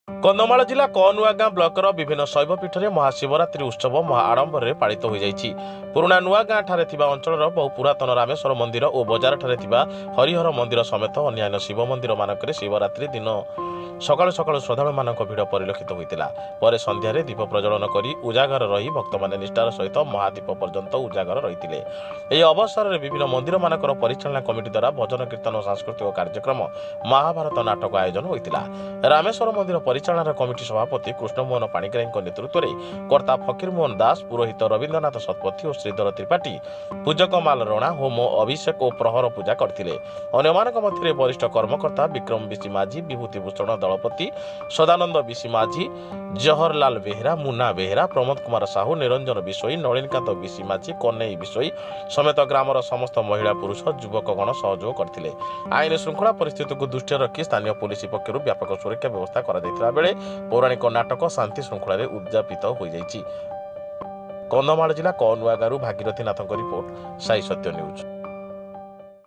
କନ୍ଧମାଳ ଜିଲ୍ଲା କନୁଆଗାଁ ବ୍ଲକର ବିଭିନ୍ନ ଶୈବପୀଠରେ ମହାଶିବରାତ୍ରି ଉତ୍ସବ ମହା ଆଡମ୍ବରରେ ପାଳିତ ହୋଇଯାଇଛି। ପୁରୁଣା ନୂଆଗାଁଠାରେ ଥିବା ଅଞ୍ଚଳର ବହୁ ପୁରାତନ ରାମେଶ୍ୱର ମନ୍ଦିର ଓ ବଜାରଠାରେ ଥିବା ହରିହର ମନ୍ଦିର ସମେତ ଅନ୍ୟାନ୍ୟ ଶିବ ମନ୍ଦିରମାନଙ୍କରେ ଶିବରାତ୍ରି ଦିନ ସକାଳୁ ସକାଳୁ ଶ୍ରଦ୍ଧାଳୁମାନଙ୍କ ଭିଡ଼ ପରିଲକ୍ଷିତ ହୋଇଥିଲା। ପରେ ସନ୍ଧ୍ୟାରେ ଦୀପ ପ୍ରଜ୍ୱଳନ କରି ଉଜାଗର ରହି ଭକ୍ତମାନେ ନିଷ୍ଠାର ସହିତ ମହାଦୀପ ପର୍ଯ୍ୟନ୍ତ ଉଜାଗର ରହିଥିଲେ। ଏହି ଅବସରରେ ବିଭିନ୍ନ ମନ୍ଦିରମାନଙ୍କର ପରିଚାଳନା କମିଟି ଦ୍ୱାରା ଭଜନ କୀର୍ତ୍ତନ ଓ ସାଂସ୍କୃତିକ କାର୍ଯ୍ୟକ୍ରମ ମହାଭାରତ ନାଟକ ଆୟୋଜନ ହୋଇଥିଲା। ରାମେଶ୍ୱର ମନ୍ଦିର ପରିଚାଳନା କମିଟି ସଭାପତି କୃଷ୍ଣମୋହନ ପାଣିଗ୍ରାହୀଙ୍କ ନେତୃତ୍ୱରେ କର୍ତ୍ତା ଫକୀରମୋହନ ଦାସ, ପୁରୋହିତ ରବୀନ୍ଦ୍ରନାଥ ଶତପଥୀ ଓ ଶ୍ରୀଧର ତ୍ରିପାଠୀ, ପୂଜକମାଲ ରଣା ହୋମ, ଅଭିଷେକ ଓ ପ୍ରହର ପୂଜା କରିଥିଲେ। ଅନ୍ୟମାନଙ୍କ ମଧ୍ୟରେ ବରିଷ୍ଠ କର୍ମକର୍ତ୍ତା ବିକ୍ରମ ବିଶି ମାଝୀ, ବିଭୂତି ଭୂଷଣ ଦଳପତି, ସଦାନନ୍ଦ ବିଶି ମାଝୀ, ଜହରଲାଲ ବେହେରା, ମୁନା ବେହେରା, ପ୍ରମୋଦ କୁମାର ସାହୁ, ନିରଞ୍ଜନ ବିଶୋଇ, ନଳିନୀକାନ୍ତ ବିଶି ମାଝୀ, କନେଇ ବିଶୋଇ ସମେତ ଗ୍ରାମର ସମସ୍ତ ମହିଳା ପୁରୁଷ ଯୁବକଗଣ ସହଯୋଗ କରିଥିଲେ। ଆଇନ ଶୃଙ୍ଖଳା ପରିସ୍ଥିତିକୁ ଦୃଷ୍ଟିରେ ରଖି ସ୍ଥାନୀୟ ପୁଲିସ ପକ୍ଷରୁ ବ୍ୟାପକ ସୁରକ୍ଷା ବ୍ୟବସ୍ଥା କରାଯାଇଥିବା ବେଳେ ପୌରାଣିକ ନାଟକ ଶାନ୍ତି ଶୃଙ୍ଖଳାରେ ଉଦ୍ଯାପିତ ହୋଇଯାଇଛି। କନ୍ଧମାଳ ଜିଲ୍ଲା କନୁଆଗାଁରୁ ଭାଗୀରଥୀ ନାଥଙ୍କ ରିପୋର୍ଟ, ସାଇ ସତ୍ୟ ନ୍ୟୁଜ୍।